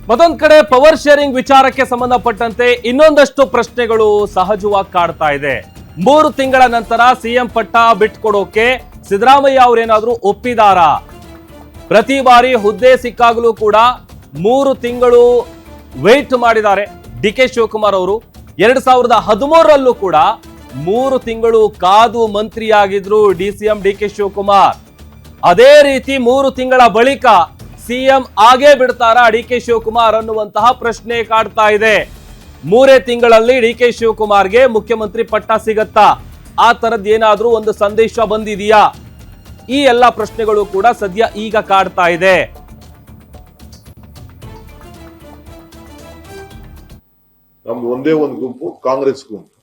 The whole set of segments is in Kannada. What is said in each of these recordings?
ಮತ್ತೊಂದ್ ಕಡೆ ಪವರ್ ಶೇರಿಂಗ್ ವಿಚಾರಕ್ಕೆ ಸಂಬಂಧಪಟ್ಟಂತೆ ಇನ್ನೊಂದಷ್ಟು ಪ್ರಶ್ನೆಗಳು ಸಹಜವಾಗಿ ಕಾಡ್ತಾ ಇದೆ. 3 ತಿಂಗಳ ನಂತರ ಸಿಎಂ ಪಟ್ಟ ಬಿಟ್ಕೊಡೋಕೆ ಸಿದ್ದರಾಮಯ್ಯ ಅವರೇನಾದ್ರೂ ಒಪ್ಪಿದಾರಾ? ಪ್ರತಿ ಬಾರಿ ಹುದ್ದೆ ಸಿಕ್ಕಾಗಲೂ ಕೂಡ 3 ತಿಂಗಳು ವೇಟ್ ಮಾಡಿದ್ದಾರೆ ಡಿ.ಕೆ. ಶಿವಕುಮಾರ್ ಅವರು. 2013ರಲ್ಲೂ ಕೂಡ 3 ತಿಂಗಳು ಕಾದು ಮಂತ್ರಿಯಾಗಿದ್ರು ಡಿಸಿಎಂ ಡಿ.ಕೆ. ಶಿವಕುಮಾರ್. ಅದೇ ರೀತಿ 3 ತಿಂಗಳ ಬಳಿಕ ಸಿಎಂ ಆಗೇ ಬಿಡ್ತಾರಾ ಡಿ.ಕೆ. ಶಿವಕುಮಾರ್ ಅನ್ನುವಂತಹ ಪ್ರಶ್ನೆ ಕಾಡ್ತಾ ಇದೆ. 3 ತಿಂಗಳಲ್ಲಿ ಡಿ.ಕೆ. ಶಿವಕುಮಾರ್ಗೆ ಮುಖ್ಯಮಂತ್ರಿ ಪಟ್ಟ ಸಿಗತ್ತಾ? ಆ ತರದ್ ಏನಾದ್ರೂ ಒಂದು ಸಂದೇಶ ಬಂದಿದೆಯಾ? ಈ ಎಲ್ಲ ಪ್ರಶ್ನೆಗಳು ಕೂಡ ಸದ್ಯ ಈಗ ಕಾಡ್ತಾ ಇದೆ. ನಮ್ದು ಒಂದೇ ಒಂದು ಗುಂಪು, ಕಾಂಗ್ರೆಸ್ ಗುಂಪು.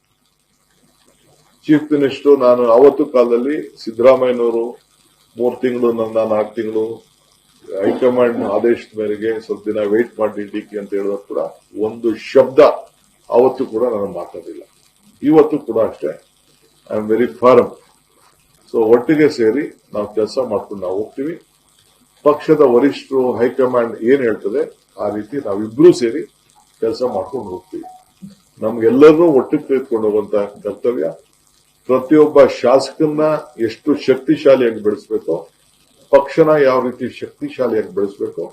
ಚೀಫ್ ಮಿನಿಸ್ಟರ್ ನಾನು ಅವತ್ತು ಕಾಲದಲ್ಲಿ ಸಿದ್ದರಾಮಯ್ಯನವರು 3 ತಿಂಗಳು, ನನ್ನ 4 ತಿಂಗಳು, ಹೈಕಮಾಂಡ್ ಆದೇಶದ ಮೇರೆಗೆ ಸ್ವಲ್ಪ ದಿನ ವೇಟ್ ಮಾಡಿ ಡಿಕೆ ಅಂತ ಹೇಳಿದಾಗ ಕೂಡ ಒಂದು ಶಬ್ದ ಅವತ್ತು ಕೂಡ ನಾನು ಮಾತಾಡಿಲ್ಲ. ಇವತ್ತು ಕೂಡ ಅಷ್ಟೇ, I am very firm. So ಒಟ್ಟಿಗೆ ಸೇರಿ ನಾವು ಕೆಲಸ ಮಾಡ್ಕೊಂಡು ನಾವು ಹೋಗ್ತೀವಿ. ಪಕ್ಷದ ವರಿಷ್ಠರು, ಹೈಕಮಾಂಡ್ ಏನ್ ಹೇಳ್ತದೆ ಆ ರೀತಿ ನಾವಿಬ್ರು ಸೇರಿ ಕೆಲಸ ಮಾಡ್ಕೊಂಡು ಹೋಗ್ತೀವಿ. ನಮ್ಗೆಲ್ಲರೂ ಒಟ್ಟಿಗೆ ತೆಗೆದುಕೊಂಡು ಹೋಗುವಂತ ಕರ್ತವ್ಯ. ಪ್ರತಿಯೊಬ್ಬ ಶಾಸಕನ್ನ ಎಷ್ಟು ಶಕ್ತಿಶಾಲಿಯಾಗಿ ಬೆಳೆಸಬೇಕೋ, ಪಕ್ಷನ ಯಾವ ರೀತಿ ಶಕ್ತಿಶಾಲಿಯಾಗಿ ಬೆಳೆಸಬೇಕು,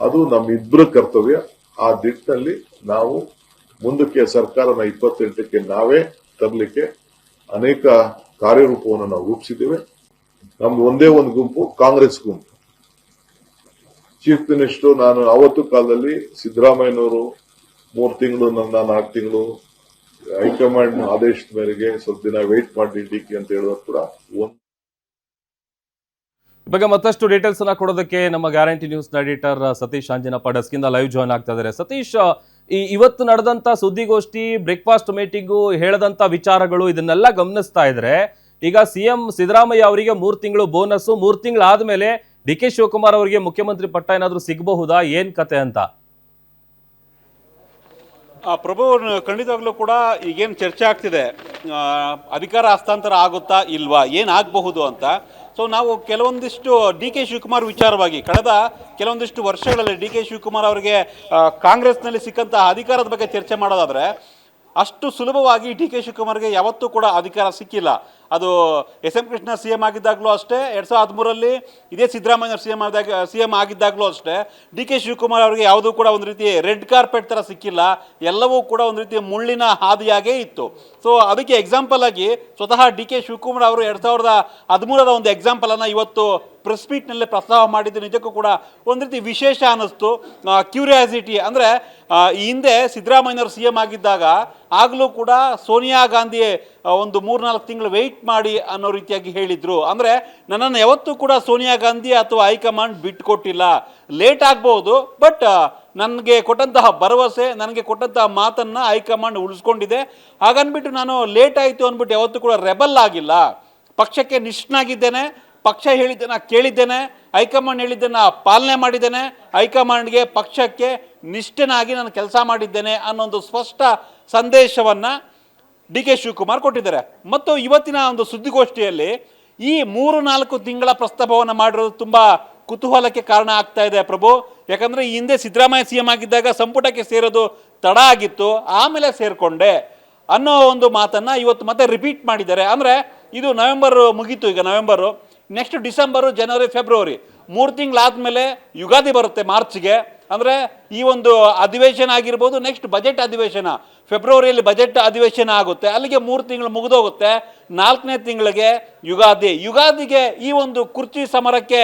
ಅದು ನಮ್ಮಿಬ್ಬರ ಕರ್ತವ್ಯ. ಆ ದಿಟ್ಟಿನಲ್ಲಿ ನಾವು ಮುಂದಕ್ಕೆ ಸರ್ಕಾರನ 28ಕ್ಕೆ ನಾವೇ ತರಲಿಕ್ಕೆ ಅನೇಕ ಕಾರ್ಯರೂಪವನ್ನು ನಾವು ರೂಪಿಸಿದ್ದೇವೆ. ನಮ್ದು ಒಂದೇ ಒಂದು ಗುಂಪು, ಕಾಂಗ್ರೆಸ್ ಗುಂಪು. ಚೀಫ್ ಮಿನಿಸ್ಟರ್ ನಾನು ಅವತ್ತು ಕಾಲದಲ್ಲಿ ಸಿದ್ದರಾಮಯ್ಯನವರು 3 ತಿಂಗಳು, ನನ್ನ 4 ತಿಂಗಳು, ಹೈಕಮಾಂಡ್ ಆದೇಶದ ಮೇರೆಗೆ ಸ್ವಲ್ಪ ದಿನ ವೇಟ್ ಮಾಡಿ ಡಿಕೆ ಅಂತ ಹೇಳಿದಾಗ ಕೂಡ ಬಗ್ಗೆ ಮತ್ತಷ್ಟು ಡೀಟೇಲ್ಸ್ ಅನ್ನ ಕೊಡೋದಕ್ಕೆ ನಮ್ಮ guarantee news editor Satish Anjanappa ಡೆಸ್ಕಿಂದ ಲೈವ್ ಜಾಯ್ನ್ ಆಗ್ತಾ ಇದ್ದಾರೆ. ಸತೀಶ್, ಇವತ್ತು ನಡೆದಂತ ಸುದ್ದಿಗೋಷ್ಠಿ, ಬ್ರೇಕ್ಫಾಸ್ಟ್ ಮೀಟಿಂಗು, ಹೇಳದಂತ ವಿಚಾರಗಳು, ಇದನ್ನೆಲ್ಲ ಗಮನಿಸ್ತಾ ಇದ್ರೆ ಈಗ ಸಿಎಂ ಸಿದ್ದರಾಮಯ್ಯ ಅವರಿಗೆ 3 ತಿಂಗಳು ಬೋನಸ್, 3 ತಿಂಗಳಾದ್ಮೇಲೆ ಡಿ.ಕೆ. ಶಿವಕುಮಾರ್ ಅವರಿಗೆ ಮುಖ್ಯಮಂತ್ರಿ ಪಟ್ಟ ಏನಾದ್ರೂ ಸಿಗಬಹುದಾ? ಏನ್ ಕತೆ ಅಂತ? ಪ್ರಭು, ಖಂಡಿತವಾಗ್ಲೂ ಕೂಡ ಈಗೇನು ಚರ್ಚೆ ಆಗ್ತಿದೆ, ಅಧಿಕಾರ ಹಸ್ತಾಂತರ ಆಗುತ್ತಾ ಇಲ್ವಾ, ಏನಾಗಬಹುದು ಅಂತ. ಸೊ ನಾವು ಕೆಲವೊಂದಿಷ್ಟು ಡಿ.ಕೆ. ಶಿವಕುಮಾರ್ ವಿಚಾರವಾಗಿ ಕಳೆದ ಕೆಲವೊಂದಿಷ್ಟು ವರ್ಷಗಳಲ್ಲಿ ಡಿ.ಕೆ. ಶಿವಕುಮಾರ್ ಅವರಿಗೆ ಕಾಂಗ್ರೆಸ್ನಲ್ಲಿ ಸಿಕ್ಕಂತಹ ಅಧಿಕಾರದ ಬಗ್ಗೆ ಚರ್ಚೆ ಮಾಡೋದಾದ್ರೆ, ಅಷ್ಟು ಸುಲಭವಾಗಿ ಡಿ.ಕೆ. ಶಿವಕುಮಾರ್ಗೆ ಯಾವತ್ತೂ ಕೂಡ ಅಧಿಕಾರ ಸಿಕ್ಕಿಲ್ಲ. ಅದು ಎಸ್.ಎಂ. ಕೃಷ್ಣ ಸಿಎಂ ಆಗಿದ್ದಾಗಲೂ ಅಷ್ಟೇ, 2013ರಲ್ಲಿ ಇದೇ ಸಿದ್ದರಾಮಯ್ಯ ಸಿಎಂ ಆಗಿದ್ದಾಗಲೂ ಅಷ್ಟೇ, ಡಿ.ಕೆ. ಶಿವಕುಮಾರ್ ಅವರಿಗೆ ಯಾವುದೂ ಕೂಡ ಒಂದು ರೀತಿ ರೆಡ್ ಕಾರ್ಪೆಟ್ ಥರ ಸಿಕ್ಕಿಲ್ಲ. ಎಲ್ಲವೂ ಕೂಡ ಒಂದು ರೀತಿ ಮುಳ್ಳಿನ ಹಾದಿಯಾಗೇ ಇತ್ತು. ಸೊ ಅದಕ್ಕೆ ಎಕ್ಸಾಂಪಲ್ ಆಗಿ ಸ್ವತಃ ಡಿ.ಕೆ. ಶಿವಕುಮಾರ್ ಅವರು 2013ರ ಒಂದು ಎಕ್ಸಾಂಪಲನ್ನು ಇವತ್ತು ಪ್ರೆಸ್ ಮೀಟ್ನಲ್ಲಿ ಪ್ರಸ್ತಾವ ಮಾಡಿದ್ದು ನಿಜಕ್ಕೂ ಕೂಡ ಒಂದು ರೀತಿ ವಿಶೇಷ ಅನ್ನಿಸ್ತು. ಕ್ಯೂರಿಯಾಸಿಟಿ ಅಂದರೆ, ಈ ಹಿಂದೆ ಸಿದ್ದರಾಮಯ್ಯನವರು ಸಿಎಂ ಆಗಿದ್ದಾಗ ಆಗಲೂ ಕೂಡ ಸೋನಿಯಾ ಗಾಂಧಿ ಒಂದು 3-4 ತಿಂಗಳು ವೆಯ್ಟ್ ಮಾಡಿ ಅನ್ನೋ ರೀತಿಯಾಗಿ ಹೇಳಿದ್ರು. ಅಂದರೆ ನನ್ನನ್ನು ಯಾವತ್ತೂ ಕೂಡ ಸೋನಿಯಾ ಗಾಂಧಿ ಅಥವಾ ಹೈಕಮಾಂಡ್ ಬಿಟ್ಕೊಟ್ಟಿಲ್ಲ. ಲೇಟ್ ಆಗ್ಬೋದು, ಬಟ್ ನನಗೆ ಕೊಟ್ಟಂತಹ ಭರವಸೆ, ನನಗೆ ಕೊಟ್ಟಂತಹ ಮಾತನ್ನು ಹೈಕಮಾಂಡ್ ಉಳಿಸ್ಕೊಂಡಿದೆ. ಹಾಗನ್ಬಿಟ್ಟು ನಾನು ಲೇಟ್ ಆಯಿತು ಅಂದ್ಬಿಟ್ಟು ಯಾವತ್ತೂ ಕೂಡ ರೆಬಲ್ ಆಗಿಲ್ಲ. ಪಕ್ಷಕ್ಕೆ ನಿಷ್ಠನಾಗಿದ್ದೇನೆ, ಪಕ್ಷ ಹೇಳಿದ್ದನ್ನು ಕೇಳಿದ್ದೇನೆ, ಹೈಕಮಾಂಡ್ ಹೇಳಿದ್ದನ್ನು ಪಾಲನೆ ಮಾಡಿದ್ದೇನೆ, ಹೈಕಮಾಂಡ್ಗೆ ಪಕ್ಷಕ್ಕೆ ನಿಷ್ಠನಾಗಿ ನಾನು ಕೆಲಸ ಮಾಡಿದ್ದೇನೆ ಅನ್ನೋ ಸ್ಪಷ್ಟ ಸಂದೇಶವನ್ನು ಡಿ.ಕೆ. ಶಿವಕುಮಾರ್ ಕೊಟ್ಟಿದ್ದಾರೆ. ಮತ್ತು ಇವತ್ತಿನ ಒಂದು ಸುದ್ದಿಗೋಷ್ಠಿಯಲ್ಲಿ ಈ 3-4 ತಿಂಗಳ ಪ್ರಸ್ತಾಪವನ್ನು ಮಾಡಿರೋದು ತುಂಬ ಕುತೂಹಲಕ್ಕೆ ಕಾರಣ ಆಗ್ತಾ ಇದೆ ಪ್ರಭು. ಯಾಕಂದರೆ ಈ ಹಿಂದೆ ಸಿದ್ದರಾಮಯ್ಯ ಸಿಎಂ ಆಗಿದ್ದಾಗ ಸಂಪುಟಕ್ಕೆ ಸೇರೋದು ತಡ ಆಗಿತ್ತು, ಆಮೇಲೆ ಸೇರಿಕೊಂಡೆ ಅನ್ನೋ ಒಂದು ಮಾತನ್ನು ಇವತ್ತು ಮತ್ತೆ ರಿಪೀಟ್ ಮಾಡಿದ್ದಾರೆ. ಅಂದರೆ ಇದು ನವೆಂಬರ್ ಮುಗೀತು, ಈಗ ನವೆಂಬರು, ನೆಕ್ಸ್ಟ್ ಡಿಸೆಂಬರು, ಜನವರಿ, ಫೆಬ್ರವರಿ 3 ತಿಂಗಳಾದಮೇಲೆ ಯುಗಾದಿ ಬರುತ್ತೆ ಮಾರ್ಚ್ಗೆ. ಅಂದರೆ ಈ ಒಂದು ಅಧಿವೇಶನ ಆಗಿರ್ಬೋದು, ನೆಕ್ಸ್ಟ್ ಬಜೆಟ್ ಅಧಿವೇಶನ ಫೆಬ್ರವರಿಯಲ್ಲಿ ಬಜೆಟ್ ಅಧಿವೇಶನ ಆಗುತ್ತೆ, ಅಲ್ಲಿಗೆ 3 ತಿಂಗಳು ಮುಗಿದೋಗುತ್ತೆ. 4ನೇ ತಿಂಗಳಿಗೆ ಯುಗಾದಿಗೆ ಈ ಒಂದು ಕುರ್ಚಿ ಸಮರಕ್ಕೆ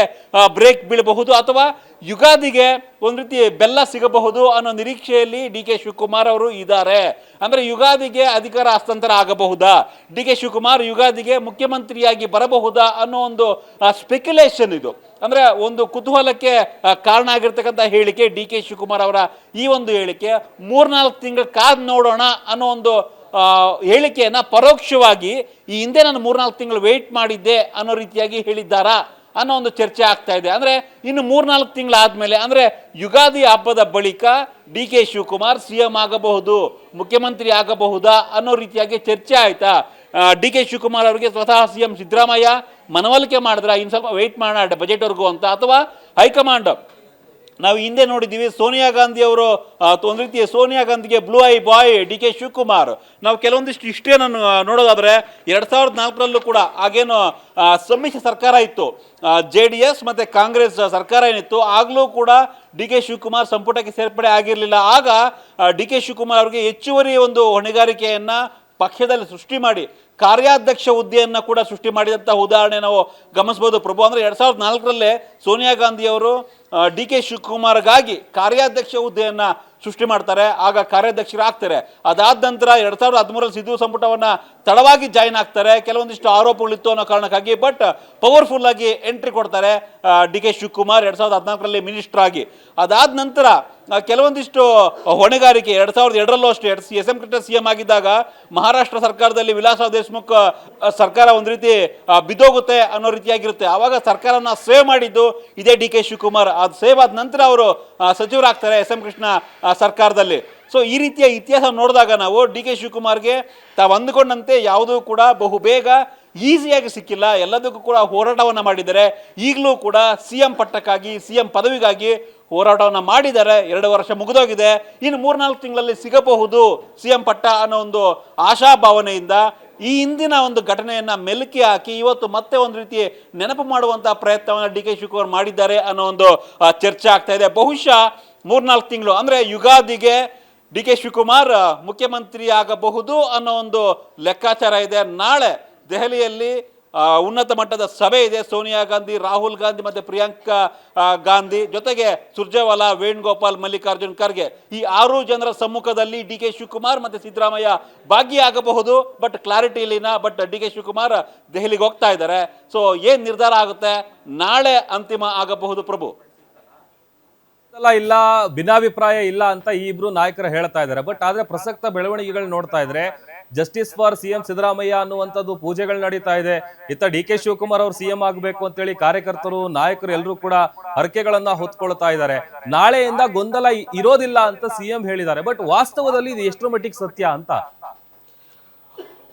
ಬ್ರೇಕ್ ಬೀಳಬಹುದು, ಅಥವಾ ಯುಗಾದಿಗೆ ಒಂದು ರೀತಿ ಬೆಲ್ಲ ಸಿಗಬಹುದು ಅನ್ನೋ ನಿರೀಕ್ಷೆಯಲ್ಲಿ ಡಿ.ಕೆ. ಶಿವಕುಮಾರ್ ಅವರು ಇದ್ದಾರೆ. ಅಂದರೆ ಯುಗಾದಿಗೆ ಅಧಿಕಾರ ಹಸ್ತಾಂತರ ಆಗಬಹುದಾ, ಡಿ.ಕೆ. ಶಿವಕುಮಾರ್ ಯುಗಾದಿಗೆ ಮುಖ್ಯಮಂತ್ರಿಯಾಗಿ ಬರಬಹುದಾ ಅನ್ನೋ ಒಂದು ಸ್ಪೆಕ್ಯುಲೇಷನ್ ಇದು. ಅಂದರೆ ಒಂದು ಕುತೂಹಲಕ್ಕೆ ಕಾರಣ ಆಗಿರ್ತಕ್ಕಂಥ ಹೇಳಿಕೆ ಡಿ.ಕೆ. ಶಿವಕುಮಾರ್ ಅವರ ಈ ಒಂದು ಹೇಳಿಕೆ. 3-4 ತಿಂಗಳು ಕಾದು ನೋಡೋಣ ಅನ್ನೋ ಒಂದು ಹೇಳಿಕೆಯನ್ನು ಪರೋಕ್ಷವಾಗಿ ಈ ಹಿಂದೆ ನಾನು 3-4 ತಿಂಗಳು ವೆಯ್ಟ್ ಮಾಡಿದ್ದೆ ಅನ್ನೋ ರೀತಿಯಾಗಿ ಹೇಳಿದ್ದಾರಾ ಅನ್ನೋ ಒಂದು ಚರ್ಚೆ ಆಗ್ತಾ ಇದೆ. ಅಂದರೆ ಇನ್ನು 3-4 ತಿಂಗಳಾದಮೇಲೆ, ಅಂದರೆ ಯುಗಾದಿ ಹಬ್ಬದ ಬಳಿಕ ಡಿ.ಕೆ. ಶಿವಕುಮಾರ್ ಸಿಎಂ ಆಗಬಹುದು, ಮುಖ್ಯಮಂತ್ರಿ ಆಗಬಹುದಾ ಅನ್ನೋ ರೀತಿಯಾಗಿ ಚರ್ಚೆ ಆಯ್ತಾ? ಡಿ.ಕೆ. ಶಿವಕುಮಾರ್ ಅವರಿಗೆ ಸ್ವತಃ ಸಿಎಂ ಸಿದ್ದರಾಮಯ್ಯ ಮನವೊಲಿಕೆ ಮಾಡಿದ್ರ ಇನ್ನು ಸ್ವಲ್ಪ ವೆಯ್ಟ್ ಮಾಡೋಣ ಬಜೆಟ್ವರೆಗೂ ಅಂತ, ಅಥವಾ ಹೈಕಮಾಂಡ್ ನಾವು ಹಿಂದೆ ನೋಡಿದ್ದೀವಿ ಸೋನಿಯಾ ಗಾಂಧಿ ಅವರು ಒಂದು ರೀತಿ ಸೋನಿಯಾ ಗಾಂಧಿಗೆ blue eye boy D K Shivakumar. ನಾವು ಕೆಲವೊಂದಿಷ್ಟು ಹಿಸ್ಟ್ರಿಯನ್ನು ನೋಡೋದಾದ್ರೆ 2004ರಲ್ಲೂ ಕೂಡ ಆಗೇನು ಸಮ್ಮಿಶ್ರ ಸರ್ಕಾರ ಇತ್ತು, JDS ಮತ್ತು ಕಾಂಗ್ರೆಸ್ ಸರ್ಕಾರ ಏನಿತ್ತು, ಆಗಲೂ ಕೂಡ ಡಿ ಕೆ ಶಿವಕುಮಾರ್ ಸಂಪುಟಕ್ಕೆ ಸೇರ್ಪಡೆ ಆಗಿರಲಿಲ್ಲ. ಆಗ ಡಿ ಕೆ ಶಿವಕುಮಾರ್ ಅವರಿಗೆ ಹೆಚ್ಚುವರಿ ಒಂದು ಹೊಣೆಗಾರಿಕೆಯನ್ನು ಪಕ್ಷದಲ್ಲಿ ಸೃಷ್ಟಿ ಮಾಡಿ ಕಾರ್ಯಾಧ್ಯಕ್ಷ ಹುದ್ದೆಯನ್ನು ಕೂಡ ಸೃಷ್ಟಿ ಮಾಡಿದಂಥ ಉದಾಹರಣೆ ನಾವು ಗಮನಿಸ್ಬೋದು ಪ್ರಭು. ಅಂದರೆ 2004ರಲ್ಲೇ ಸೋನಿಯಾ ಗಾಂಧಿಯವರು ಡಿ ಕೆ ಶಿವಕುಮಾರ್ಗಾಗಿ ಕಾರ್ಯಾಧ್ಯಕ್ಷ ಹುದ್ದೆಯನ್ನು ಸೃಷ್ಟಿ ಮಾಡ್ತಾರೆ, ಆಗ ಕಾರ್ಯಾಧ್ಯಕ್ಷರಾಗ್ತಾರೆ. ಅದಾದ ನಂತರ 2013ರಲ್ಲಿ ಸಿದ್ದು ಸಂಪುಟವನ್ನು ತಡವಾಗಿ ಜಾಯಿನ್ ಆಗ್ತಾರೆ, ಕೆಲವೊಂದಿಷ್ಟು ಆರೋಪಗಳಿತ್ತು ಅನ್ನೋ ಕಾರಣಕ್ಕಾಗಿ. ಬಟ್ ಪವರ್ಫುಲ್ ಆಗಿ ಎಂಟ್ರಿ ಕೊಡ್ತಾರೆ ಡಿ ಕೆ ಶಿವಕುಮಾರ್ 2014ರಲ್ಲಿ ಮಿನಿಸ್ಟರ್ ಆಗಿ. ಅದಾದ ನಂತರ ಕೆಲವೊಂದಿಷ್ಟು ಹೊಣೆಗಾರಿಕೆ 2002ರಲ್ಲೂ ಅಷ್ಟೇ SM ಕೃಷ್ಣ CM ಆಗಿದ್ದಾಗ ಮಹಾರಾಷ್ಟ್ರ ಸರ್ಕಾರದಲ್ಲಿ ವಿಲಾಸರಾವ್ ದೇಶಮುಖ್ ಸರ್ಕಾರ ಒಂದು ರೀತಿ ಬಿದ್ದೋಗುತ್ತೆ ಅನ್ನೋ ರೀತಿಯಾಗಿರುತ್ತೆ. ಆವಾಗ ಸರ್ಕಾರನ ಸೇವ್ ಮಾಡಿದ್ದು ಇದೇ ಡಿ ಕೆ ಶಿವಕುಮಾರ್. ಅದು ಸೇವ್ ಆದ ನಂತರ ಅವರು ಸಚಿವರಾಗ್ತಾರೆ SM ಕೃಷ್ಣ ಸರ್ಕಾರದಲ್ಲಿ. ಸೊ ಈ ರೀತಿಯ ಇತಿಹಾಸ ನೋಡಿದಾಗ ನಾವು ಡಿ ಕೆ ಶಿವಕುಮಾರ್ಗೆ ತಾವು ಅಂದುಕೊಂಡಂತೆ ಯಾವುದೂ ಕೂಡ ಬಹು ಬೇಗ ಈಸಿಯಾಗಿ ಸಿಕ್ಕಿಲ್ಲ, ಎಲ್ಲದಕ್ಕೂ ಕೂಡ ಹೋರಾಟವನ್ನು ಮಾಡಿದ್ದಾರೆ. ಈಗಲೂ ಕೂಡ CM ಪಟ್ಟಕ್ಕಾಗಿ CM ಪದವಿಗಾಗಿ ಹೋರಾಟವನ್ನು ಮಾಡಿದ್ದಾರೆ. 2 ವರ್ಷ ಮುಗಿದೋಗಿದೆ, ಇನ್ನು 3-4 ತಿಂಗಳಲ್ಲಿ ಸಿಗಬಹುದು CM ಪಟ್ಟ ಅನ್ನೋ ಒಂದು ಆಶಾಭಾವನೆಯಿಂದ ಈ ಹಿಂದಿನ ಒಂದು ಘಟನೆಯನ್ನು ಮೆಲುಕಿ ಹಾಕಿ ಇವತ್ತು ಮತ್ತೆ ಒಂದು ರೀತಿ ನೆನಪು ಮಾಡುವಂಥ ಪ್ರಯತ್ನವನ್ನು ಡಿ ಕೆ ಶಿವಕುಮಾರ್ ಮಾಡಿದ್ದಾರೆ ಅನ್ನೋ ಒಂದು ಚರ್ಚೆ ಆಗ್ತಾ ಇದೆ. ಬಹುಶಃ 3-4 ತಿಂಗಳು ಅಂದರೆ ಯುಗಾದಿಗೆ ಡಿ ಕೆ ಶಿವಕುಮಾರ್ ಮುಖ್ಯಮಂತ್ರಿ ಆಗಬಹುದು ಅನ್ನೋ ಒಂದು ಲೆಕ್ಕಾಚಾರ ಇದೆ. ನಾಳೆ ದೆಹಲಿಯಲ್ಲಿ ಉನ್ನತ ಮಟ್ಟದ ಸಭೆ ಇದೆ. ಸೋನಿಯಾ ಗಾಂಧಿ, ರಾಹುಲ್ ಗಾಂಧಿ ಮತ್ತು ಪ್ರಿಯಾಂಕಾ ಗಾಂಧಿ ಜೊತೆಗೆ ಸುರ್ಜೇವಾಲಾ, ವೇಣುಗೋಪಾಲ್, ಮಲ್ಲಿಕಾರ್ಜುನ್ ಖರ್ಗೆ, ಈ 6 ಜನರ ಸಮ್ಮುಖದಲ್ಲಿ ಡಿ ಕೆ ಶಿವಕುಮಾರ್ ಮತ್ತು ಸಿದ್ದರಾಮಯ್ಯ ಭಾಗಿಯಾಗಬಹುದು. ಬಟ್ ಕ್ಲಾರಿಟಿ ಇಲ್ಲಿನ. ಬಟ್ ಡಿ ಕೆ ಶಿವಕುಮಾರ್ ದೆಹಲಿಗೆ ಹೋಗ್ತಾ ಇದ್ದಾರೆ. ಸೊ ಏನು ನಿರ್ಧಾರ ಆಗುತ್ತೆ ನಾಳೆ ಅಂತಿಮ ಆಗಬಹುದು ಪ್ರಭು. ಇಲ್ಲ ಭಿನ್ನಾಭಿಪ್ರಾಯ ಇಲ್ಲ ಅಂತ ಈ ಇಬ್ರು ನಾಯಕರು ಹೇಳ್ತಾ ಇದ್ದಾರೆ. ಬಟ್ ಆದ್ರೆ ಪ್ರಸಕ್ತ ಬೆಳವಣಿಗೆಗಳು ನೋಡ್ತಾ ಇದ್ರೆ ಜಸ್ಟಿಸ್ ಫಾರ್ CM ಸಿದ್ದರಾಮಯ್ಯ ಅನ್ನುವಂಥದ್ದು ಪೂಜೆಗಳು ನಡೀತಾ ಇದೆ. ಇತ್ತ ಡಿ ಕೆ ಶಿವಕುಮಾರ್ ಅವರು CM ಆಗಬೇಕು ಅಂತೇಳಿ ಕಾರ್ಯಕರ್ತರು, ನಾಯಕರು ಎಲ್ಲರೂ ಕೂಡ ಹರಕೆಗಳನ್ನ ಹೊತ್ಕೊಳ್ತಾ ಇದ್ದಾರೆ. ನಾಳೆಯಿಂದ ಗೊಂದಲ ಇರೋದಿಲ್ಲ ಅಂತ CM ಹೇಳಿದ್ದಾರೆ. ಬಟ್ ವಾಸ್ತವದಲ್ಲಿ ಇದು ಎಷ್ಟರ ಮಟ್ಟಿಗೆ ಸತ್ಯ ಅಂತ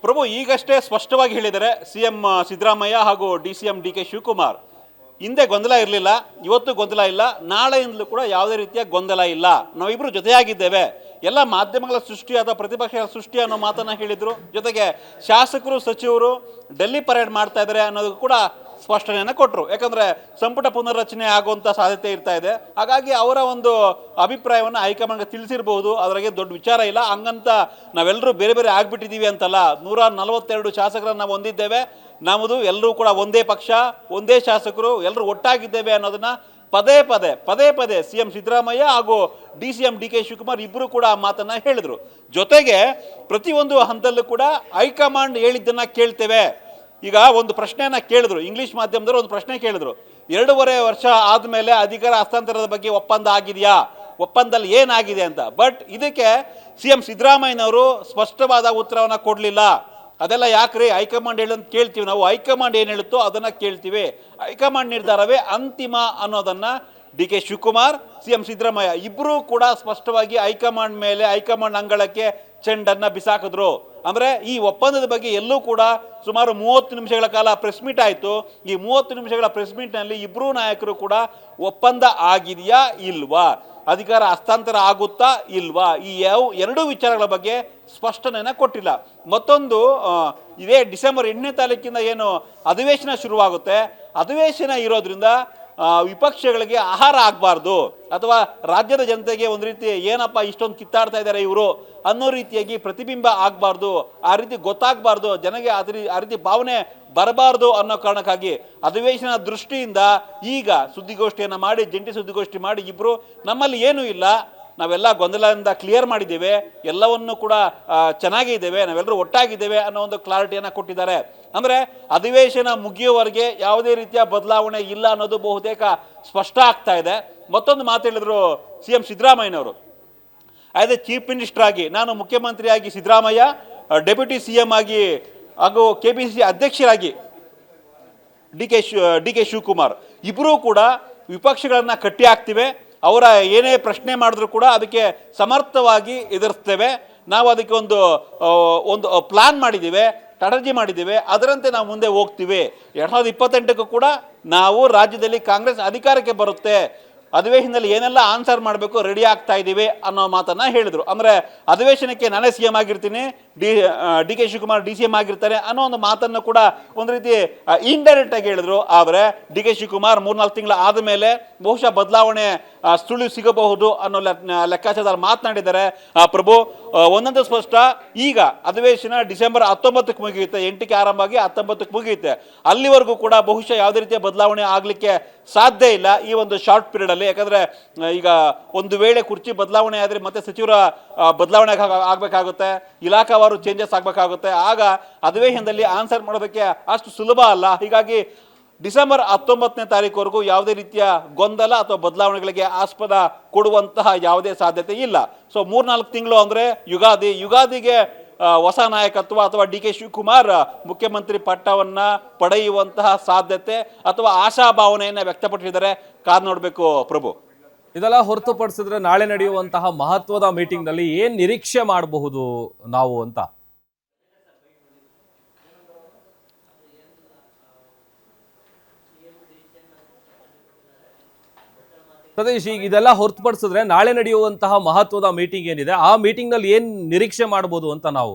ಪ್ರಭು ಈಗಷ್ಟೇ ಸ್ಪಷ್ಟವಾಗಿ ಹೇಳಿದ್ದಾರೆ CM ಸಿದ್ದರಾಮಯ್ಯ ಹಾಗೂ DCM ಡಿ ಕೆ ಶಿವಕುಮಾರ್. ಹಿಂದೆ ಗೊಂದಲ ಇರಲಿಲ್ಲ, ಇವತ್ತು ಗೊಂದಲ ಇಲ್ಲ, ನಾಳೆಯಿಂದಲೂ ಕೂಡ ಯಾವುದೇ ರೀತಿಯ ಗೊಂದಲ ಇಲ್ಲ, ನಾವಿಬ್ಬರು ಜೊತೆಯಾಗಿದ್ದೇವೆ. ಎಲ್ಲ ಮಾಧ್ಯಮಗಳ ಸೃಷ್ಟಿ ಅಥವಾ ಪ್ರತಿಪಕ್ಷಗಳ ಸೃಷ್ಟಿ ಅನ್ನೋ ಮಾತನ್ನು ಹೇಳಿದರು. ಜೊತೆಗೆ ಶಾಸಕರು, ಸಚಿವರು ಡೆಲ್ಲಿ ಪರೇಡ್ ಮಾಡ್ತಾ ಇದ್ದಾರೆ ಅನ್ನೋದಕ್ಕೂ ಕೂಡ ಸ್ಪಷ್ಟನೆಯನ್ನು ಕೊಟ್ಟರು. ಯಾಕಂದರೆ ಸಂಪುಟ ಪುನರ್ರಚನೆ ಆಗುವಂಥ ಸಾಧ್ಯತೆ ಇರ್ತಾ ಇದೆ. ಹಾಗಾಗಿ ಅವರ ಒಂದು ಅಭಿಪ್ರಾಯವನ್ನು ಹೈಕಮಾಂಡ್ಗೆ ತಿಳಿಸಿರ್ಬೋದು, ಅದರಾಗೆ ದೊಡ್ಡ ವಿಚಾರ ಇಲ್ಲ. ಹಂಗಂತ ನಾವೆಲ್ಲರೂ ಬೇರೆ ಬೇರೆ ಆಗಿಬಿಟ್ಟಿದ್ದೀವಿ ಅಂತಲ್ಲ. 142 ಶಾಸಕರನ್ನು ನಾವು ಹೊಂದಿದ್ದೇವೆ. ನಮ್ಮದು ಎಲ್ಲರೂ ಕೂಡ ಒಂದೇ ಪಕ್ಷ, ಒಂದೇ ಶಾಸಕರು, ಎಲ್ಲರೂ ಒಟ್ಟಾಗಿದ್ದೇವೆ ಅನ್ನೋದನ್ನು ಪದೇ ಪದೇ CM ಸಿದ್ದರಾಮಯ್ಯ ಹಾಗೂ DCM ಡಿ ಕೆ ಶಿವಕುಮಾರ್ ಇಬ್ಬರು ಕೂಡ ಆ ಮಾತನ್ನು ಹೇಳಿದರು. ಜೊತೆಗೆ ಪ್ರತಿಯೊಂದು ಹಂತದಲ್ಲೂ ಕೂಡ ಹೈಕಮಾಂಡ್ ಹೇಳಿದ್ದನ್ನು ಕೇಳ್ತೇವೆ. ಈಗ ಒಂದು ಪ್ರಶ್ನೆಯನ್ನು ಕೇಳಿದ್ರು, ಇಂಗ್ಲೀಷ್ ಮಾಧ್ಯಮದವರು ಒಂದು ಪ್ರಶ್ನೆ ಕೇಳಿದ್ರು, 2.5 ವರ್ಷ ಆದಮೇಲೆ ಅಧಿಕಾರ ಹಸ್ತಾಂತರದ ಬಗ್ಗೆ ಒಪ್ಪಂದ ಆಗಿದೆಯಾ, ಒಪ್ಪಂದದಲ್ಲಿ ಏನಾಗಿದೆ ಅಂತ. ಬಟ್ ಇದಕ್ಕೆ CM ಸಿದ್ದರಾಮಯ್ಯನವರು ಸ್ಪಷ್ಟವಾದ ಉತ್ತರವನ್ನು ಕೊಡಲಿಲ್ಲ. ಅದೆಲ್ಲ ಯಾಕ್ರಿ, ಹೈಕಮಾಂಡ್ ಹೇಳಂತ ಕೇಳ್ತೀವಿ ನಾವು, ಹೈಕಮಾಂಡ್ ಏನು ಹೇಳುತ್ತೋ ಅದನ್ನು ಕೇಳ್ತೀವಿ, ಹೈಕಮಾಂಡ್ ನಿರ್ಧಾರವೇ ಅಂತಿಮ ಅನ್ನೋದನ್ನು D K Shivakumar, CM Siddaramaiah ಇಬ್ಬರೂ ಕೂಡ ಸ್ಪಷ್ಟವಾಗಿ ಹೈಕಮಾಂಡ್ ಮೇಲೆ, ಹೈಕಮಾಂಡ್ ಅಂಗಳಕ್ಕೆ ಚೆಂಡನ್ನು ಬಿಸಾಕಿದ್ರು. ಅಂದರೆ ಈ ಒಪ್ಪಂದದ ಬಗ್ಗೆ ಎಲ್ಲೂ ಕೂಡ ಸುಮಾರು 30 ನಿಮಿಷಗಳ ಕಾಲ ಪ್ರೆಸ್ ಮೀಟ್ ಆಯಿತು. ಈ 30 ನಿಮಿಷಗಳ ಪ್ರೆಸ್ ಮೀಟ್ನಲ್ಲಿ ಇಬ್ಬರೂ ನಾಯಕರು ಕೂಡ ಒಪ್ಪಂದ ಆಗಿದೆಯಾ ಇಲ್ವಾ, ಅಧಿಕಾರ ಹಸ್ತಾಂತರ ಆಗುತ್ತಾ ಇಲ್ವಾ, ಈ ಎರಡೂ ವಿಚಾರಗಳ ಬಗ್ಗೆ ಸ್ಪಷ್ಟನೆಯನ್ನು ಕೊಟ್ಟಿಲ್ಲ. ಮತ್ತೊಂದು, ಇದೇ ಡಿಸೆಂಬರ್ 8ನೇ ತಾರೀಕಿಂದ ಏನು ಅಧಿವೇಶನ ಶುರುವಾಗುತ್ತೆ, ಅಧಿವೇಶನ ಇರೋದ್ರಿಂದ ವಿಪಕ್ಷಗಳಿಗೆ ಆಹಾರ ಆಗಬಾರ್ದು, ಅಥವಾ ರಾಜ್ಯದ ಜನತೆಗೆ ಒಂದು ರೀತಿ ಏನಪ್ಪ ಇಷ್ಟೊಂದು ಕಿತ್ತಾಡ್ತಾ ಇದ್ದಾರೆ ಇವರು ಅನ್ನೋ ರೀತಿಯಾಗಿ ಪ್ರತಿಬಿಂಬ ಆಗಬಾರ್ದು, ಆ ರೀತಿ ಗೊತ್ತಾಗಬಾರ್ದು ಜನಗೆ, ಆ ರೀತಿ ಭಾವನೆ ಬರಬಾರ್ದು ಅನ್ನೋ ಕಾರಣಕ್ಕಾಗಿ ಅಧಿವೇಶನ ದೃಷ್ಟಿಯಿಂದ ಈಗ ಸುದ್ದಿಗೋಷ್ಠಿಯನ್ನು ಮಾಡಿ, ಜಂಟಿ ಸುದ್ದಿಗೋಷ್ಠಿ ಮಾಡಿ ಇಬ್ಬರು ನಮ್ಮಲ್ಲಿ ಏನೂ ಇಲ್ಲ, ನಾವೆಲ್ಲ ಗೊಂದಲದಿಂದ ಕ್ಲಿಯರ್ ಮಾಡಿದ್ದೇವೆ, ಎಲ್ಲವನ್ನೂ ಕೂಡ ಚೆನ್ನಾಗೇ ಇದ್ದೇವೆ, ನಾವೆಲ್ಲರೂ ಒಟ್ಟಾಗಿದ್ದೇವೆ ಅನ್ನೋ ಒಂದು ಕ್ಲಾರಿಟಿಯನ್ನು ಕೊಟ್ಟಿದ್ದಾರೆ. ಅಂದರೆ ಅಧಿವೇಶನ ಮುಗಿಯುವವರೆಗೆ ಯಾವುದೇ ರೀತಿಯ ಬದಲಾವಣೆ ಇಲ್ಲ ಅನ್ನೋದು ಬಹುತೇಕ ಸ್ಪಷ್ಟ ಆಗ್ತಾ ಇದೆ. ಮತ್ತೊಂದು ಮಾತು ಹೇಳಿದ್ರು CM ಸಿದ್ದರಾಮಯ್ಯನವರು, ಆಸ್ ಎ ಚೀಫ್ ಮಿನಿಸ್ಟರ್ ಆಗಿ ನಾನು ಮುಖ್ಯಮಂತ್ರಿಯಾಗಿ, ಸಿದ್ದರಾಮಯ್ಯ ಡೆಪ್ಯೂಟಿ CM ಆಗಿ ಹಾಗೂ KPCC ಅಧ್ಯಕ್ಷರಾಗಿ ಡಿ ಕೆ ಶಿವಕುಮಾರ್ ಇಬ್ಬರೂ ಕೂಡ ವಿಪಕ್ಷಗಳನ್ನು ಕಟ್ಟಿ ಹಾಕ್ತಿವೆ. ಅವರ ಏನೇ ಪ್ರಶ್ನೆ ಮಾಡಿದ್ರು ಕೂಡ ಅದಕ್ಕೆ ಸಮರ್ಥವಾಗಿ ಎದುರಿಸ್ತೇವೆ. ನಾವು ಅದಕ್ಕೆ ಒಂದು ಪ್ಲಾನ್ ಮಾಡಿದ್ದೀವಿ, ಸ್ಟ್ರಾಟಜಿ ಮಾಡಿದ್ದೀವಿ, ಅದರಂತೆ ನಾವು ಮುಂದೆ ಹೋಗ್ತೀವಿ. 2028ಕ್ಕೂ ಕೂಡ ನಾವು ರಾಜ್ಯದಲ್ಲಿ ಕಾಂಗ್ರೆಸ್ ಅಧಿಕಾರಕ್ಕೆ ಬರುತ್ತೆ, ಅಧಿವೇಶನದಲ್ಲಿ ಏನೆಲ್ಲ ಆನ್ಸರ್ ಮಾಡಬೇಕು ರೆಡಿ ಆಗ್ತಾ ಇದ್ದೀವಿ ಅನ್ನೋ ಮಾತನ್ನ ಹೇಳಿದ್ರು. ಅಂದ್ರೆ ಅಧಿವೇಶನಕ್ಕೆ ನಾನೇ ಸಿ ಎಂ ಆಗಿರ್ತೀನಿ, D K Shivakumar D C M ಆಗಿರ್ತಾರೆ ಅನ್ನೋ ಒಂದು ಮಾತನ್ನು ಕೂಡ ಒಂದು ರೀತಿ ಇಂಡೈರೆಕ್ಟ್ ಆಗಿ ಹೇಳಿದ್ರು. ಆದರೆ ಡಿ ಕೆ ಶಿವಕುಮಾರ್ 3-4 ತಿಂಗಳ ಆದಮೇಲೆ ಬಹುಶಃ ಬದಲಾವಣೆ ಸುಳಿವು ಸಿಗಬಹುದು ಅನ್ನೋ ಲೆಕ್ಕಾಚಾರ ಮಾತನಾಡಿದ್ದಾರೆ. ಪ್ರಭು, ಒಂದೊಂದು ಸ್ಪಷ್ಟ, ಈಗ ಅಧಿವೇಶನ ಡಿಸೆಂಬರ್ 19ಕ್ಕೆ ಮುಗಿಯುತ್ತೆ, 8ಕ್ಕೆ ಆರಂಭ ಆಗಿ 19ಕ್ಕೆ ಮುಗಿಯುತ್ತೆ. ಅಲ್ಲಿವರೆಗೂ ಕೂಡ ಬಹುಶಃ ಯಾವುದೇ ರೀತಿಯ ಬದಲಾವಣೆ ಆಗಲಿಕ್ಕೆ ಸಾಧ್ಯ ಇಲ್ಲ ಈ ಒಂದು ಶಾರ್ಟ್ ಪೀರಿಯಡ್ ಅಲ್ಲಿ. ಯಾಕಂದ್ರೆ ಈಗ ಒಂದು ವೇಳೆ ಕುರ್ಚಿ ಬದಲಾವಣೆ ಆದರೆ ಮತ್ತೆ ಸಚಿವರ ಬದಲಾವಣೆ ಆಗಬೇಕಾಗುತ್ತೆ, ಇಲಾಖಾವಾರು ಚೇಂಜಸ್ ಆಗಬೇಕಾಗುತ್ತೆ. ಆಗ ಅಧಿವೇಶನದಲ್ಲಿ ಆನ್ಸರ್ ಮಾಡೋದಕ್ಕೆ ಅಷ್ಟು ಸುಲಭ ಅಲ್ಲ. ಹೀಗಾಗಿ ಡಿಸೆಂಬರ್ 19ನೇ ತಾರೀಕುವರೆಗೂ ಯಾವುದೇ ರೀತಿಯ ಗೊಂದಲ ಅಥವಾ ಬದಲಾವಣೆಗಳಿಗೆ ಆಸ್ಪದ ಕೊಡುವಂತಹ ಯಾವುದೇ ಸಾಧ್ಯತೆ ಇಲ್ಲ. ಸೊ 3-4 ತಿಂಗಳು ಅಂದರೆ ಯುಗಾದಿಗೆ ಹೊಸ ನಾಯಕತ್ವ ಅಥವಾ ಡಿ ಕೆ ಶಿವಕುಮಾರ್ ಮುಖ್ಯಮಂತ್ರಿ ಪಟ್ಟವನ್ನ ಪಡೆಯುವಂತಹ ಸಾಧ್ಯತೆ ಅಥವಾ ಆಶಾಭಾವನೆಯನ್ನು ವ್ಯಕ್ತಪಡಿಸಿದರೆ ಕಾದು ನೋಡಬೇಕು ಪ್ರಭು. ಇದೆಲ್ಲ ಹೊರತುಪಡಿಸಿದ್ರೆ ನಾಳೆ ನಡೆಯುವಂತಹ ಮಹತ್ವದ ಮೀಟಿಂಗ್ ನಲ್ಲಿ ಏನ್ ನಿರೀಕ್ಷೆ ಮಾಡಬಹುದು ನಾವು ಅಂತ? ಸತೀಶ್, ಈಗ ಇದೆಲ್ಲ ಹೊರತುಪಡಿಸಿದ್ರೆ ನಾಳೆ ನಡೆಯುವಂತಹ ಮಹತ್ವದ ಮೀಟಿಂಗ್ ಏನಿದೆ, ಆ ಮೀಟಿಂಗ್ ನಲ್ಲಿ ಏನ್ ನಿರೀಕ್ಷೆ ಮಾಡಬಹುದು ಅಂತ ನಾವು?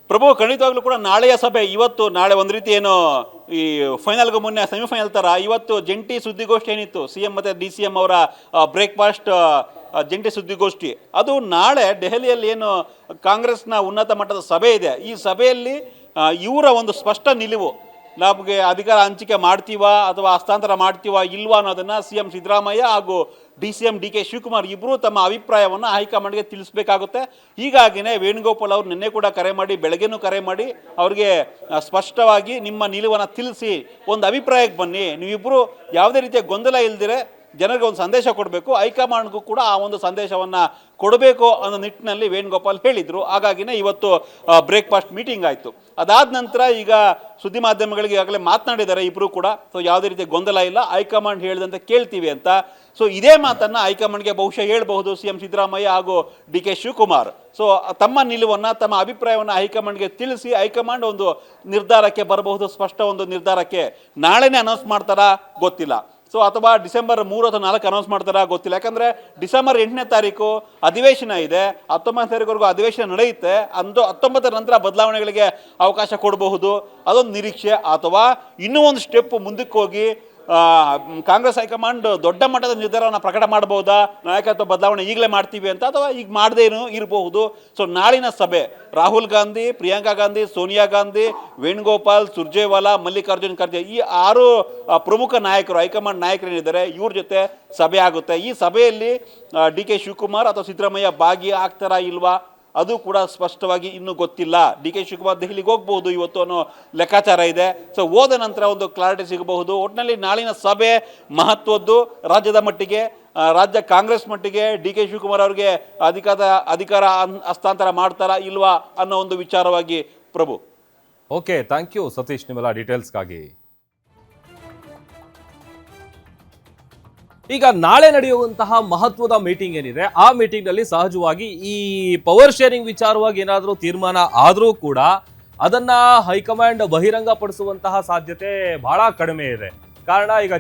ಪ್ರಭು, ಖಂಡಿತವಾಗ್ಲೂ ಕೂಡ ನಾಳೆಯ ಸಭೆ ನಾಳೆ ಒಂದು ರೀತಿ ಏನು ಈ ಫೈನಲ್ಗೂ ಮುನ್ನೆ ಸೆಮಿಫೈನಲ್ ತರ ಇವತ್ತು ಜಂಟಿ ಸುದ್ದಿಗೋಷ್ಠಿ ಏನಿತ್ತು ಸಿಎಂ ಮತ್ತೆ ಡಿ ಸಿ ಎಂ ಅವರ ಬ್ರೇಕ್ಫಾಸ್ಟ್ ಜಂಟಿ ಸುದ್ದಿಗೋಷ್ಠಿ, ಅದು ನಾಳೆ ದೆಹಲಿಯಲ್ಲಿ ಏನು ಕಾಂಗ್ರೆಸ್ನ ಉನ್ನತ ಮಟ್ಟದ ಸಭೆ ಇದೆ, ಈ ಸಭೆಯಲ್ಲಿ ಇವರ ಒಂದು ಸ್ಪಷ್ಟ ನಿಲುವು, ನಮಗೆ ಅಧಿಕಾರ ಹಂಚಿಕೆ ಮಾಡ್ತೀವಾ ಅಥವಾ ಹಸ್ತಾಂತರ ಮಾಡ್ತೀವಾ ಇಲ್ವಾ ಅನ್ನೋದನ್ನು ಸಿ ಎಂ ಸಿದ್ದರಾಮಯ್ಯ ಹಾಗೂ D C M D K Shivakumar ಇಬ್ಬರೂ ತಮ್ಮ ಅಭಿಪ್ರಾಯವನ್ನು ಹೈಕಮಾಂಡ್ಗೆ ತಿಳಿಸಬೇಕಾಗುತ್ತೆ. ಹೀಗಾಗಿನೇ ವೇಣುಗೋಪಾಲ್ ಅವರು ನಿನ್ನೆ ಕೂಡ ಕರೆ ಮಾಡಿ, ಬೆಳಗ್ಗೆನೂ ಕರೆ ಮಾಡಿ ಅವರಿಗೆ ಸ್ಪಷ್ಟವಾಗಿ ನಿಮ್ಮ ನಿಲುವನ್ನು ತಿಳಿಸಿ ಒಂದು ಅಭಿಪ್ರಾಯಕ್ಕೆ ಬನ್ನಿ, ನೀವಿಬ್ಬರು ಯಾವುದೇ ರೀತಿಯ ಗೊಂದಲ ಇಲ್ದಿರೆ ಜನರಿಗೆ ಒಂದು ಸಂದೇಶ ಕೊಡಬೇಕು, ಹೈಕಮಾಂಡ್ಗೂ ಕೂಡ ಆ ಒಂದು ಸಂದೇಶವನ್ನು ಕೊಡಬೇಕು ಅನ್ನೋ ನಿಟ್ಟಿನಲ್ಲಿ ವೇಣುಗೋಪಾಲ್ ಹೇಳಿದರು. ಹಾಗಾಗಿನೇ ಇವತ್ತು ಬ್ರೇಕ್ಫಾಸ್ಟ್ ಮೀಟಿಂಗ್ ಆಯಿತು. ಅದಾದ ನಂತರ ಈಗ ಸುದ್ದಿ ಮಾಧ್ಯಮಗಳಿಗೆ ಈಗಾಗಲೇ ಮಾತನಾಡಿದ್ದಾರೆ ಇಬ್ಬರು ಕೂಡ. ಸೊ ಯಾವುದೇ ರೀತಿಯ ಗೊಂದಲ ಇಲ್ಲ, ಹೈಕಮಾಂಡ್ ಹೇಳಿದಂತೆ ಕೇಳ್ತೀವಿ ಅಂತ. ಸೊ ಇದೇ ಮಾತನ್ನು ಹೈಕಮಾಂಡ್ಗೆ ಬಹುಶಃ ಹೇಳ್ಬಹುದು ಸಿ ಎಂ ಸಿದ್ದರಾಮಯ್ಯ ಹಾಗೂ ಡಿ ಕೆ ಶಿವಕುಮಾರ್. ಸೊ ತಮ್ಮ ನಿಲುವನ್ನು, ತಮ್ಮ ಅಭಿಪ್ರಾಯವನ್ನು ಹೈಕಮಾಂಡ್ಗೆ ತಿಳಿಸಿ ಹೈಕಮಾಂಡ್ ಒಂದು ನಿರ್ಧಾರಕ್ಕೆ ಬರಬಹುದು, ಸ್ಪಷ್ಟ ಒಂದು ನಿರ್ಧಾರಕ್ಕೆ. ನಾಳೆನೇ ಅನೌನ್ಸ್ ಮಾಡ್ತಾರಾ ಗೊತ್ತಿಲ್ಲ, ಸೊ ಅಥವಾ ಡಿಸೆಂಬರ್ 3 ಅಥವಾ 4 ಅನೌನ್ಸ್ ಮಾಡ್ತಾರಾ ಗೊತ್ತಿಲ್ಲ. ಯಾಕಂದರೆ ಡಿಸೆಂಬರ್ 8ನೇ ತಾರೀಕು ಅಧಿವೇಶನ ಇದೆ, 19ನೇ ತಾರೀಕುವರೆಗೂ ಅಧಿವೇಶನ ನಡೆಯುತ್ತೆ. 19ರ ನಂತರ ಬದಲಾವಣೆಗಳಿಗೆ ಅವಕಾಶ ಕೊಡಬಹುದು, ಅದೊಂದು ನಿರೀಕ್ಷೆ. ಅಥವಾ ಇನ್ನೂ ಒಂದು ಸ್ಟೆಪ್ ಮುಂದಕ್ಕೆ ಹೋಗಿ ಕಾಂಗ್ರೆಸ್ ಹೈಕಮಾಂಡ್ ದೊಡ್ಡ ಮಟ್ಟದ ನಿರ್ಧಾರವನ್ನು ಪ್ರಕಟ ಮಾಡಬಹುದಾ, ನಾಯಕತ್ವ ಬದಲಾವಣೆ ಈಗಲೇ ಮಾಡ್ತೀವಿ ಅಂತ, ಅಥವಾ ಈಗ ಮಾಡದೇನು ಇರಬಹುದು. ಸೊ ನಾಳಿನ ಸಭೆ ರಾಹುಲ್ ಗಾಂಧಿ, ಪ್ರಿಯಾಂಕಾ ಗಾಂಧಿ, ಸೋನಿಯಾ ಗಾಂಧಿ, ವೇಣುಗೋಪಾಲ್, ಸುರ್ಜೇವಾಲಾ, ಮಲ್ಲಿಕಾರ್ಜುನ್ ಖರ್ಗೆ, ಈ 6 ಪ್ರಮುಖ ನಾಯಕರು, ಹೈಕಮಾಂಡ್ ನಾಯಕರೇನಿದ್ದಾರೆ ಇವ್ರ ಜೊತೆ ಸಭೆ ಆಗುತ್ತೆ. ಈ ಸಭೆಯಲ್ಲಿ ಡಿ ಕೆ ಶಿವಕುಮಾರ್ ಅಥವಾ ಸಿದ್ದರಾಮಯ್ಯ ಭಾಗಿ ಆಗ್ತಾರಾ ಇಲ್ವಾ ಅದು ಕೂಡ ಸ್ಪಷ್ಟವಾಗಿ ಇನ್ನೂ ಗೊತ್ತಿಲ್ಲ. ಡಿ ಕೆ ಶಿವಕುಮಾರ್ ದೆಹಲಿಗೆ ಹೋಗಬಹುದು ಇವತ್ತು ಅನ್ನೋ ಲೆಕ್ಕಾಚಾರ ಇದೆ. ಸೊ ಹೋದ ನಂತರ ಒಂದು ಕ್ಲಾರಿಟಿ ಸಿಗಬಹುದು. ಒಟ್ಟಿನಲ್ಲಿ ನಾಳಿನ ಸಭೆ ಮಹತ್ವದ್ದು, ರಾಜ್ಯದ ಮಟ್ಟಿಗೆ, ರಾಜ್ಯ ಕಾಂಗ್ರೆಸ್ ಮಟ್ಟಿಗೆ. ಡಿ ಕೆ ಶಿವಕುಮಾರ್ ಅವರಿಗೆ ಅಧಿಕಾರ ಹಸ್ತಾಂತರ ಮಾಡ್ತಾರಾ ಇಲ್ವಾ ಅನ್ನೋ ಒಂದು ವಿಚಾರವಾಗಿ ಪ್ರಭು. ಓಕೆ, ಥ್ಯಾಂಕ್ ಯು ಸತೀಶ್ ನಿಮ್ಮೆಲ್ಲ ಡೀಟೇಲ್ಸ್ಗಾಗಿ. ಈಗ ನಾಳೆ ನಡೆಯುವಂತಹ ಮಹತ್ವದ ಮೀಟಿಂಗ್ ಏನಿದೆ, ಆ ಮೀಟಿಂಗ್ ನಲ್ಲಿ ಸಹಜವಾಗಿ ಈ ಪವರ್ ಶೇರಿಂಗ್ ವಿಚಾರವಾಗಿ ಏನಾದರೂ ತೀರ್ಮಾನ ಆದರೂ ಕೂಡ ಅದನ್ನ ಹೈಕಮಾಂಡ್ ಬಹಿರಂಗ ಪಡಿಸುವಂತಹ ಸಾಧ್ಯತೆ ಬಹಳ ಕಡಿಮೆ ಇದೆ. ಕಾರಣ ಈಗ